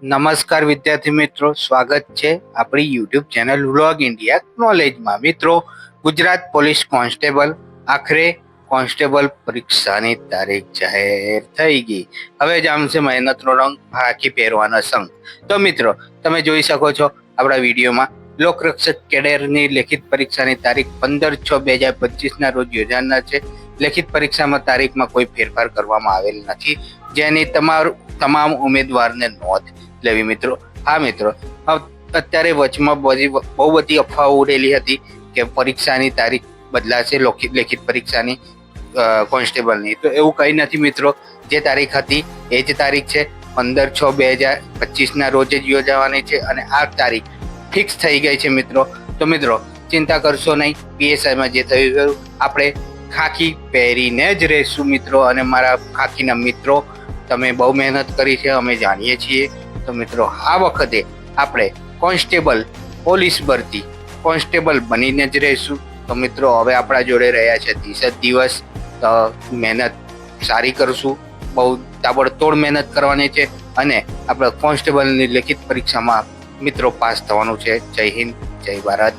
નમસ્કાર વિદ્યાર્થી મિત્રો, સ્વાગત છે આપણી યુટ્યુબ ચેનલ વ્લોગ ઇન્ડિયા નોલેજમાં. મિત્રો, ગુજરાત પોલીસ કોન્સ્ટેબલ આખરે કોન્સ્ટેબલ પરીક્ષાની તારીખ જાહેર થઈ ગઈ. હવે જામશે મહેનતનો રંગ, હાકી પહેરવાનો સંગ. તો મિત્રો, તમે જોઈ શકો છો આપણા વિડીયોમાં લોકરક્ષક કેડરની લેખિત પરીક્ષાની તારીખ 15/6/2025 રોજ યોજાનાર છે. લેખિત પરીક્ષામાં તારીખમાં કોઈ ફેરફાર કરવામાં આવેલ નથી, જેની તમામ ઉમેદવારને નોંધ લેવી. મિત્રો, હા મિત્રો, અત્યારે વચમાં બહુ બધી અફવાઓ ઉડેલી હતી કે પરીક્ષાની તારીખ બદલાશે, લેખિત પરીક્ષાની કોન્સ્ટેબલની. તો એવું કંઈ નથી મિત્રો, જે તારીખ હતી એ જ તારીખ છે. 15/6/2025 રોજ જ યોજાવાની છે અને આ તારીખ ફિક્સ થઈ ગઈ છે મિત્રો. તો મિત્રો, ચિંતા કરશો નહીં. પીએસઆઈમાં જે થયું આપણે ખાકી પહેરીને જ રહેશું મિત્રો. અને મારા ખાકીના મિત્રો, તમે બહુ મહેનત કરી છે, અમે જાણીએ છીએ. તો મિત્રો, આ વખતે આપણે કોન્સ્ટેબલ પોલીસ ભરતી કોન્સ્ટેબલ બનીને જ રહીશું. તો મિત્રો, હવે આપણા જોડે રહ્યા છે 30 દિવસ. તો મહેનત સારી કરશું, બહુ તાબડતોડ મહેનત કરવાની છે અને આપણે કોન્સ્ટેબલની લેખિત પરીક્ષામાં મિત્રો પાસ થવાનું છે. જય હિન્દ, જય ભારત.